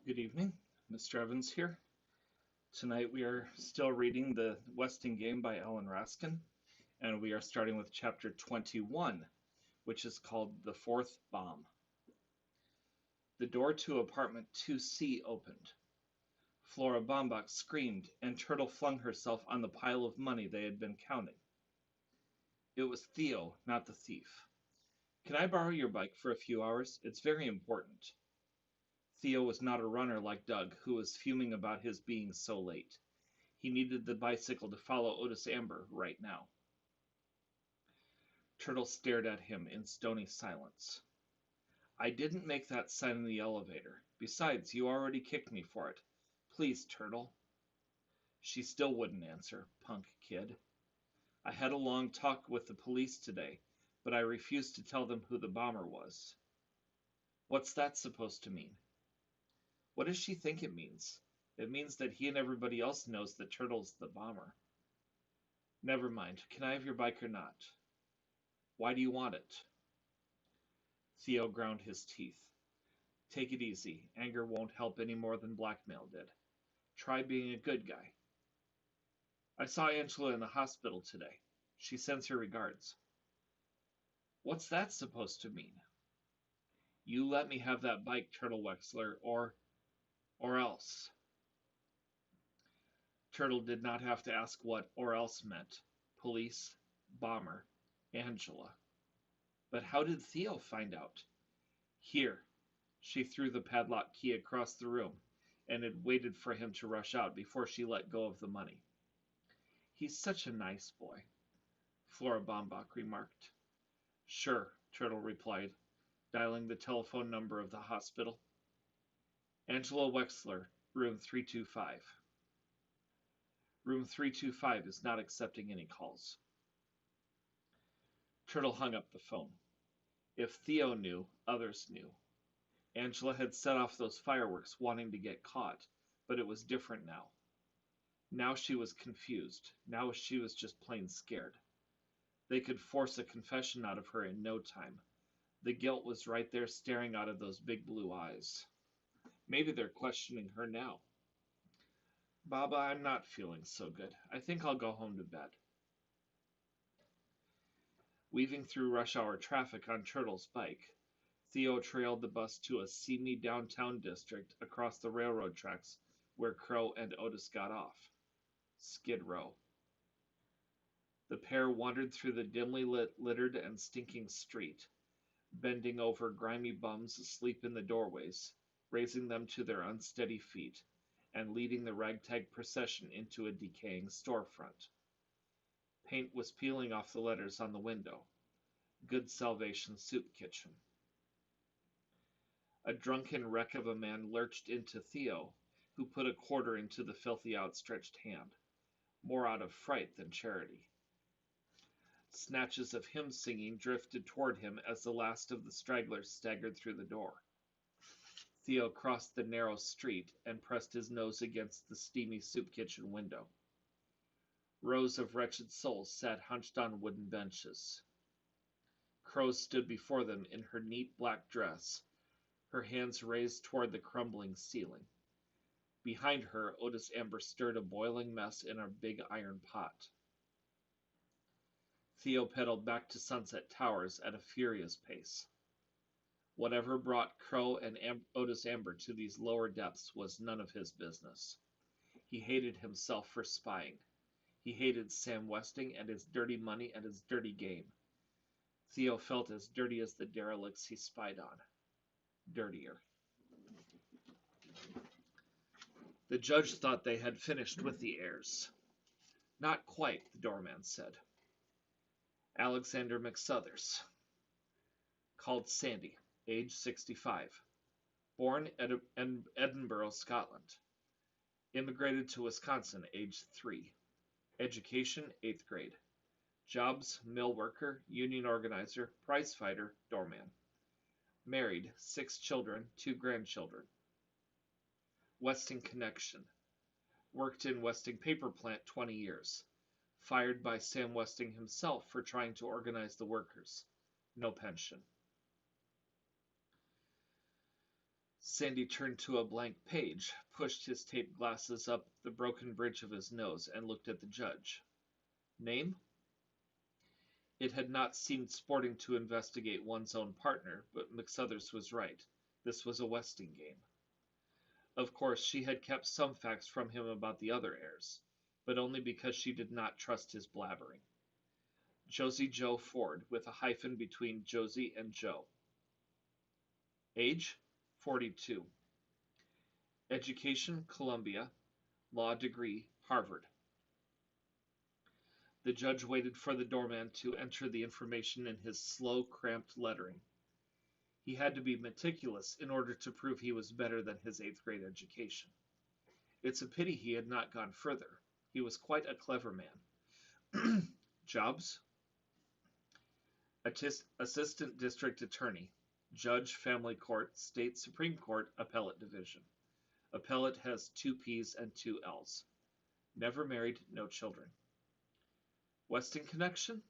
Good evening, Mr. Evans here. Tonight we are still reading The Westing Game by Alan Raskin, and we are starting with chapter 21, which is called The Fourth Bomb. The door to apartment 2C opened. Flora Baumbach screamed, and Turtle flung herself on the pile of money they had been counting. It was Theo, not the thief. "Can I borrow your bike for a few hours? It's very important." Theo was not a runner like Doug, who was fuming about his being so late. He needed the bicycle to follow Otis Amber right now. Turtle stared at him in stony silence. "I didn't make that sign in the elevator. Besides, you already kicked me for it. Please, Turtle." She still wouldn't answer, punk kid. "I had a long talk with the police today, but I refused to tell them who the bomber was." "What's that supposed to mean?" "What does she think it means?" "It means that he and everybody else knows that Turtle's the bomber." "Never mind. Can I have your bike or not?" "Why do you want it?" Theo ground his teeth. "Take it easy. Anger won't help any more than blackmail did. Try being a good guy." "I saw Angela in the hospital today. She sends her regards." "What's that supposed to mean?" "You let me have that bike, Turtle Wexler, or else." Turtle did not have to ask what "or else" meant. Police, bomber, Angela. But how did Theo find out? "Here." She threw the padlock key across the room, and had waited for him to rush out before she let go of the money. "He's such a nice boy," Flora Baumbach remarked. "Sure," Turtle replied, dialing the telephone number of the hospital. "Angela Wexler, room 325. "Room 325 is not accepting any calls." Turtle hung up the phone. If Theo knew, others knew. Angela had set off those fireworks wanting to get caught, but it was different now. Now she was confused. Now she was just plain scared. They could force a confession out of her in no time. The guilt was right there staring out of those big blue eyes. Maybe they're questioning her now. "Baba, I'm not feeling so good. I think I'll go home to bed." Weaving through rush hour traffic on Turtle's bike, Theo trailed the bus to a seamy downtown district across the railroad tracks where Crow and Otis got off. Skid Row. The pair wandered through the dimly littered and stinking street, bending over grimy bums asleep in the doorways, raising them to their unsteady feet, and leading the ragtag procession into a decaying storefront. Paint was peeling off the letters on the window. Good Salvation Soup Kitchen. A drunken wreck of a man lurched into Theo, who put a quarter into the filthy outstretched hand, more out of fright than charity. Snatches of hymn singing drifted toward him as the last of the stragglers staggered through the door. Theo crossed the narrow street and pressed his nose against the steamy soup kitchen window. Rows of wretched souls sat hunched on wooden benches. Crow stood before them in her neat black dress, her hands raised toward the crumbling ceiling. Behind her, Otis Amber stirred a boiling mess in a big iron pot. Theo pedaled back to Sunset Towers at a furious pace. Whatever brought Crow and Otis Amber to these lower depths was none of his business. He hated himself for spying. He hated Sam Westing and his dirty money and his dirty game. Theo felt as dirty as the derelicts he spied on. Dirtier. The judge thought they had finished with the heirs. "Not quite," the doorman said. "Alexander McSuthers. Called Sandy. Age 65. Born in Edinburgh, Scotland. Immigrated to Wisconsin, age 3. Education, 8th grade. Jobs, mill worker, union organizer, prize fighter, doorman. Married, 6 children, 2 grandchildren. Westing connection. Worked in Westing paper plant 20 years. Fired by Sam Westing himself for trying to organize the workers. No pension." Sandy turned to a blank page, pushed his taped glasses up the broken bridge of his nose, and looked at the judge. Name? It had not seemed sporting to investigate one's own partner, but McSuthers was right. This was a Westing game. Of course, she had kept some facts from him about the other heirs, but only because she did not trust his blabbering. Josie Joe Ford, with a hyphen between Josie and Joe. Age? 42. Education? Columbia. Law degree? Harvard. The judge waited for the doorman to enter the information in his slow, cramped lettering. He had to be meticulous in order to prove he was better than his 8th grade education. It's a pity he had not gone further. He was quite a clever man. Jobs? Assistant District Attorney, Judge, Family Court, State Supreme Court, Appellate Division. Appellate has 2 P's and 2 L's. Never married, no children. Westing connection?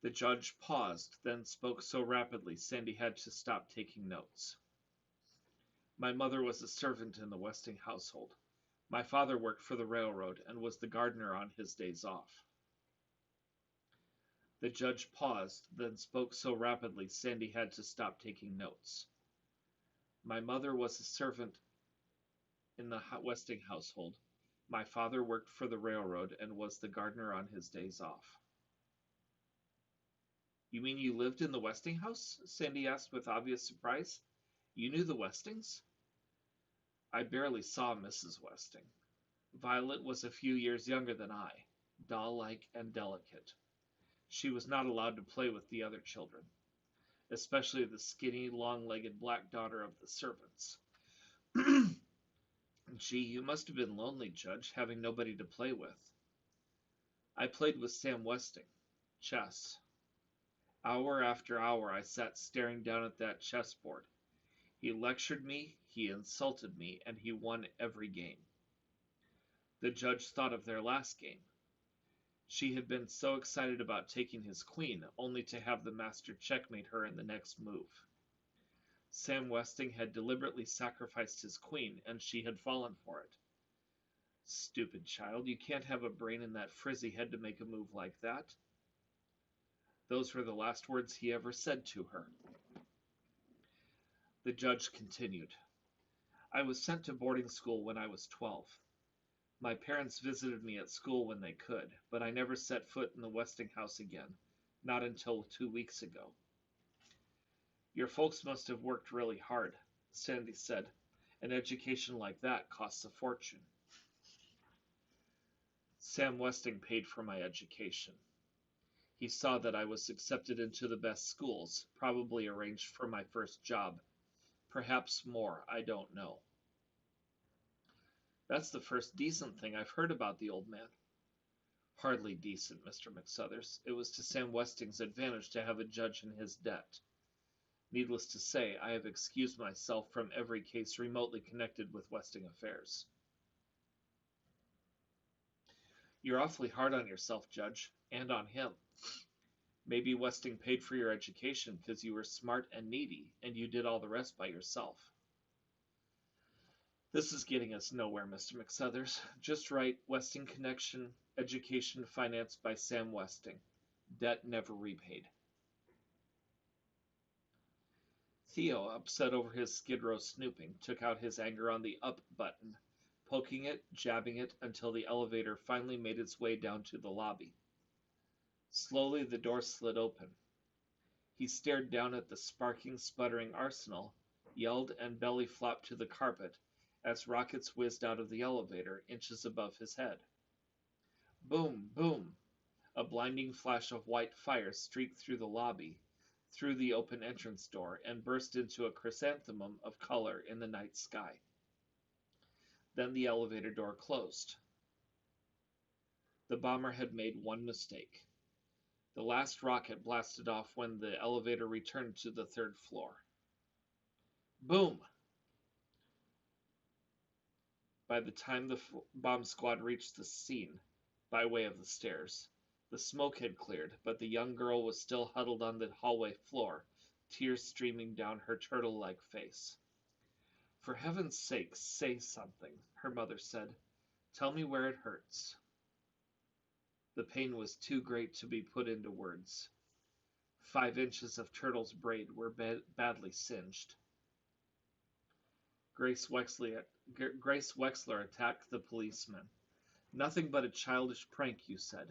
The judge paused, then spoke so rapidly Sandy had to stop taking notes. My mother was a servant in the Westing household. My father worked for the railroad and was the gardener on his days off. The judge paused, then spoke so rapidly Sandy had to stop taking notes. My mother was a servant in the Westing household. My father worked for the railroad and was the gardener on his days off. You mean you lived in the Westing house? Sandy asked with obvious surprise. You knew the Westings? I barely saw Mrs. Westing. Violet was a few years younger than I, doll-like and delicate. She was not allowed to play with the other children, especially the skinny, long-legged black daughter of the servants. Gee, you must have been lonely, Judge, having nobody to play with. I played with Sam Westing. Chess. Hour after hour I sat staring down at that chessboard. He lectured me, he insulted me, and he won every game. The judge thought of their last game. She had been so excited about taking his queen, only to have the master checkmate her in the next move. Sam Westing had deliberately sacrificed his queen, and she had fallen for it. Stupid child, you can't have a brain in that frizzy head to make a move like that. Those were the last words he ever said to her. The judge continued. I was sent to boarding school when I was 12. My parents visited me at school when they could, but I never set foot in the Westing house again, not until 2 weeks ago. Your folks must have worked really hard, Sandy said. An education like that costs a fortune. Sam Westing paid for my education. He saw that I was accepted into the best schools, probably arranged for my first job. Perhaps more, I don't know. That's the first decent thing I've heard about the old man. Hardly decent, Mr. McSuthers. It was to Sam Westing's advantage to have a judge in his debt. Needless to say, I have excused myself from every case remotely connected with Westing affairs. You're awfully hard on yourself, Judge, and on him. Maybe Westing paid for your education because you were smart and needy, and you did all the rest by yourself. This is getting us nowhere, Mr. McSuthers. Just write Westing Connection, Education Financed by Sam Westing. Debt never repaid. Theo, upset over his Skid Row snooping, took out his anger on the up button, poking it, jabbing it, until the elevator finally made its way down to the lobby. Slowly the door slid open. He stared down at the sparking, sputtering arsenal, yelled and belly flopped to the carpet as rockets whizzed out of the elevator, inches above his head. Boom, boom! A blinding flash of white fire streaked through the lobby, through the open entrance door, and burst into a chrysanthemum of color in the night sky. Then the elevator door closed. The bomber had made one mistake. The last rocket blasted off when the elevator returned to the 3rd floor. Boom! By the time the bomb squad reached the scene, by way of the stairs, the smoke had cleared, but the young girl was still huddled on the hallway floor, tears streaming down her turtle-like face. For heaven's sake, say something, her mother said. Tell me where it hurts. The pain was too great to be put into words. 5 inches of Turtle's braid were badly singed. Grace Wexler attacked the policeman. Nothing but a childish prank, you said.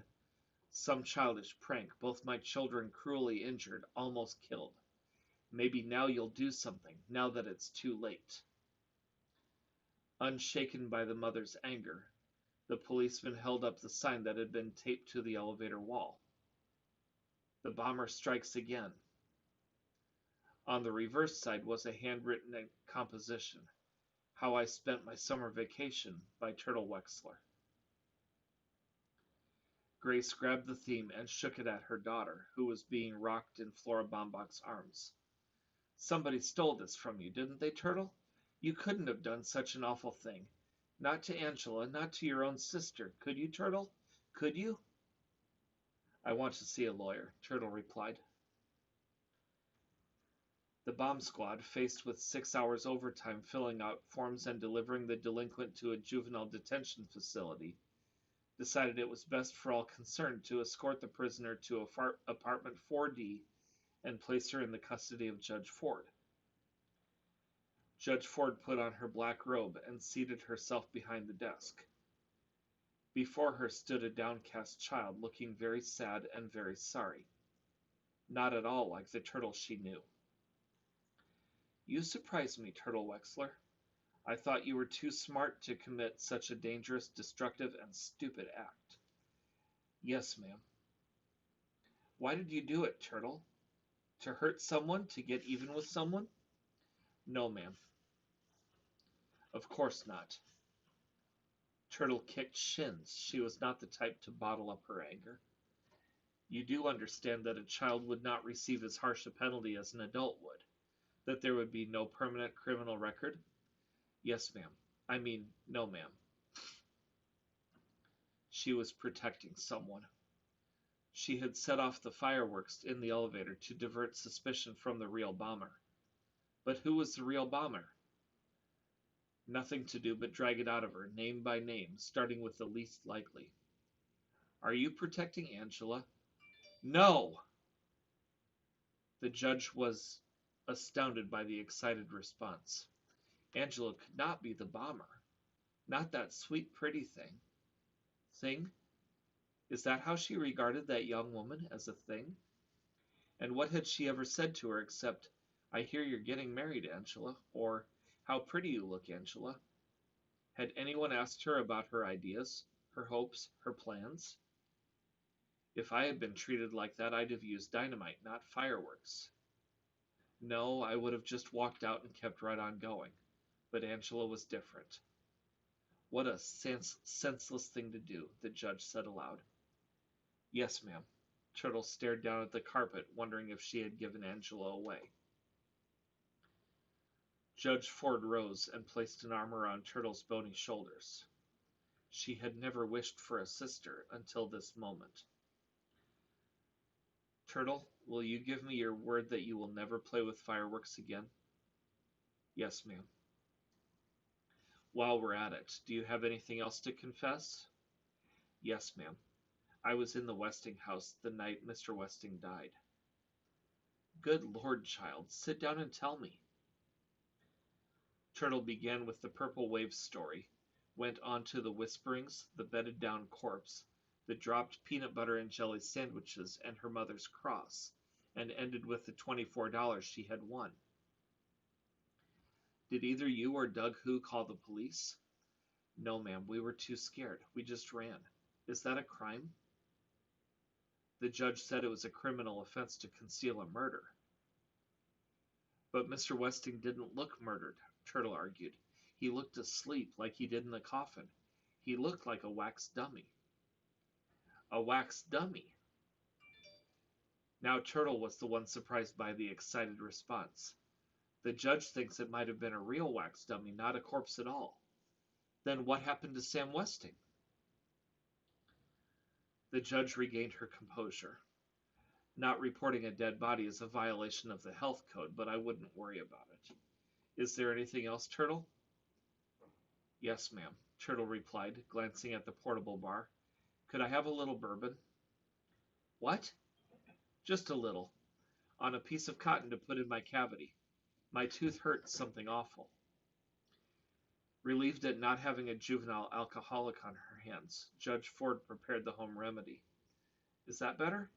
Some childish prank, both my children cruelly injured, almost killed. Maybe now you'll do something, now that it's too late. Unshaken by the mother's anger, the policeman held up the sign that had been taped to the elevator wall. The bomber strikes again. On the reverse side was a handwritten composition, How I Spent My Summer Vacation by Turtle Wexler. Grace grabbed the theme and shook it at her daughter, who was being rocked in Flora Baumbach's arms. Somebody stole this from you, didn't they, Turtle? You couldn't have done such an awful thing. Not to Angela, not to your own sister. Could you, Turtle? Could you? I want to see a lawyer, Turtle replied. The bomb squad, faced with 6 hours overtime filling out forms and delivering the delinquent to a juvenile detention facility, decided it was best for all concerned to escort the prisoner to apartment 4D and place her in the custody of Judge Ford. Judge Ford put on her black robe and seated herself behind the desk. Before her stood a downcast child, looking very sad and very sorry. Not at all like the Turtle she knew. You surprise me, Turtle Wexler. I thought you were too smart to commit such a dangerous, destructive, and stupid act. Yes, ma'am. Why did you do it, Turtle? To hurt someone? To get even with someone? No, ma'am. Of course not. Turtle kicked shins. She was not the type to bottle up her anger. You do understand that a child would not receive as harsh a penalty as an adult would? That there would be no permanent criminal record? Yes, ma'am. I mean, no, ma'am. She was protecting someone. She had set off the fireworks in the elevator to divert suspicion from the real bomber. But who was the real bomber? Nothing to do but drag it out of her, name by name, starting with the least likely. Are you protecting Angela? No! The judge was astounded by the excited response. Angela could not be the bomber. Not that sweet, pretty thing. Thing? Is that how she regarded that young woman, as a thing? And what had she ever said to her except, I hear you're getting married, Angela, or how pretty you look, Angela? Had anyone asked her about her ideas, her hopes, her plans? If I had been treated like that, I'd have used dynamite, not fireworks. No, I would have just walked out and kept right on going. But Angela was different. What a senseless thing to do, the judge said aloud. Yes, ma'am. Turtle stared down at the carpet, wondering if she had given Angela away. Judge Ford rose and placed an arm around Turtle's bony shoulders. She had never wished for a sister until this moment. Turtle, will you give me your word that you will never play with fireworks again? Yes, ma'am. While we're at it, do you have anything else to confess? Yes, ma'am. I was in the Westing house the night Mr. Westing died. Good Lord, child, sit down and tell me. Turtle began with the Purple Wave story, went on to the whisperings, the bedded down corpse, the dropped peanut butter and jelly sandwiches, and her mother's cross, and ended with the $24 she had won. Did either you or Doug Who call the police? No, ma'am, we were too scared. We just ran. Is that a crime? The judge said it was a criminal offense to conceal a murder. But Mr. Westing didn't look murdered, Turtle argued. He looked asleep like he did in the coffin. He looked like a wax dummy. A wax dummy? Now Turtle was the one surprised by the excited response. The judge thinks it might have been a real wax dummy, not a corpse at all. Then what happened to Sam Westing? The judge regained her composure. Not reporting a dead body is a violation of the health code, but I wouldn't worry about it. Is there anything else, Turtle? Yes, ma'am, Turtle replied, glancing at the portable bar. Could I have a little bourbon? What? Just a little. On a piece of cotton to put in my cavity. My tooth hurts something awful. Relieved at not having a juvenile alcoholic on her hands, Judge Ford prepared the home remedy. Is that better?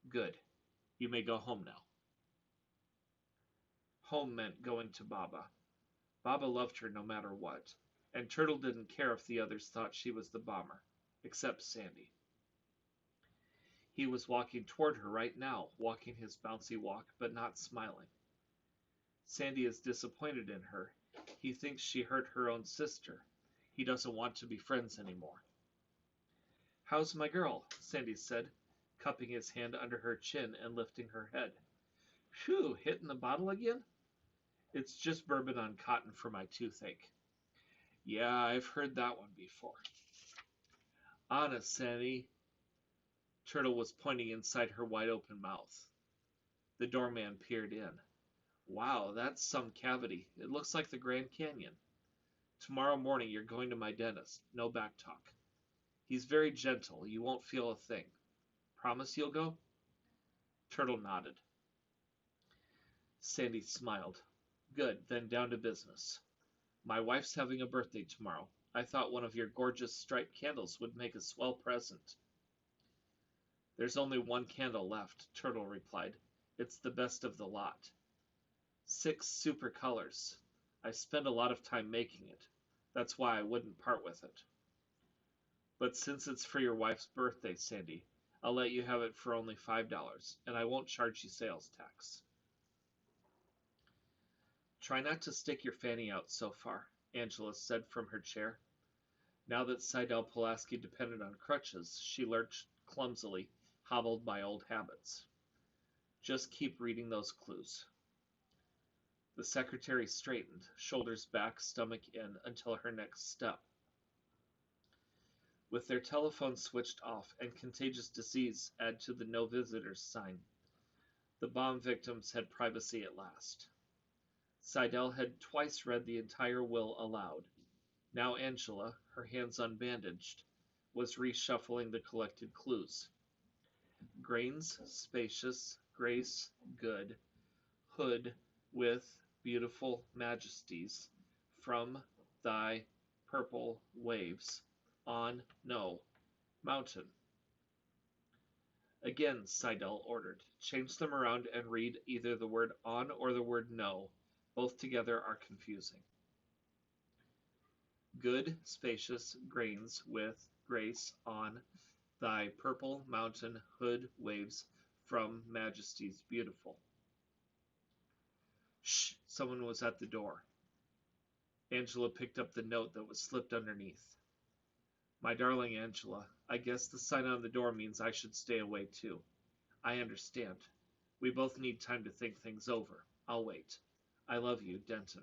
Good. You may go home now. Home meant going to Baba. Baba loved her no matter what, and Turtle didn't care if the others thought she was the bomber, except Sandy. He was walking toward her right now, walking his bouncy walk, but not smiling. Sandy is disappointed in her. He thinks she hurt her own sister. He doesn't want to be friends anymore. How's my girl? Sandy said, cupping his hand under her chin and lifting her head. Phew, hitting the bottle again? It's just bourbon on cotton for my toothache. Yeah, I've heard that one before. Honest, Sandy. Turtle was pointing inside her wide-open mouth. The doorman peered in. Wow, that's some cavity. It looks like the Grand Canyon. Tomorrow morning you're going to my dentist. No back talk. He's very gentle. You won't feel a thing. Promise you'll go? Turtle nodded. Sandy smiled. Good, then down to business. My wife's having a birthday tomorrow. I thought one of your gorgeous striped candles would make a swell present. There's only one candle left, Turtle replied. It's the best of the lot. 6 super colors. I spent a lot of time making it. That's why I wouldn't part with it. But since it's for your wife's birthday, Sandy, I'll let you have it for only $5, and I won't charge you sales tax. Try not to stick your fanny out so far, Angela said from her chair. Now that Seidel Pulaski depended on crutches, she lurched clumsily, hobbled by old habits. Just keep reading those clues. The secretary straightened, shoulders back, stomach in, until her next step. With their telephones switched off and contagious disease add to the no visitors sign, the bomb victims had privacy at last. Seidel had twice read the entire will aloud. Now Angela, her hands unbandaged, was reshuffling the collected clues. Grains, spacious, grace, good, hood, with, beautiful majesties, from thy purple waves, on, no, mountain. Again, Seidel ordered. Change them around and read either the word on or the word no. Both together are confusing. Good, spacious, grains, with, grace, on, thy purple mountain, hood, waves, from, majesties, beautiful. Shh! Someone was at the door. Angela picked up the note that was slipped underneath. My darling Angela, I guess the sign on the door means I should stay away too. I understand. We both need time to think things over. I'll wait. I love you, Denton.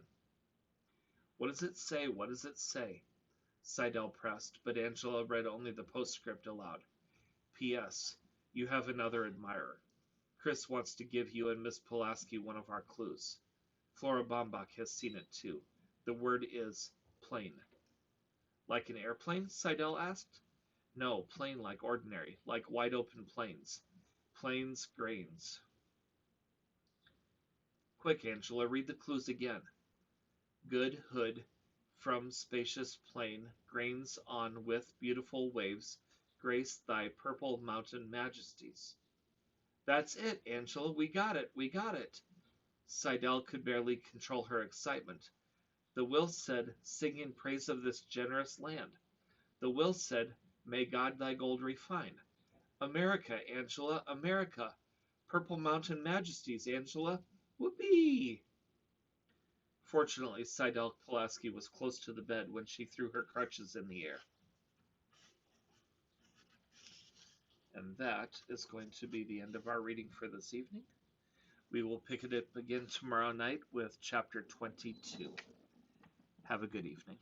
What does it say? What does it say? Seidel pressed, but Angela read only the postscript aloud. P.S. You have another admirer. Chris wants to give you and Miss Pulaski one of our clues. Flora Baumbach has seen it too. The word is plane. Like an airplane? Seidel asked. No, plain like ordinary, like wide-open plains. Plains, grains. Quick, Angela, read the clues again. Good hood, from spacious plain, grains on with beautiful waves, grace thy purple mountain majesties. That's it, Angela, we got it, we got it. Seidel could barely control her excitement. The will said, sing in praise of this generous land. The will said, may God thy gold refine. America, Angela, America. Purple mountain majesties, Angela. Whoopee! Fortunately, Seidel Pulaski was close to the bed when she threw her crutches in the air. And that is going to be the end of our reading for this evening. We will pick it up again tomorrow night with chapter 22. Have a good evening.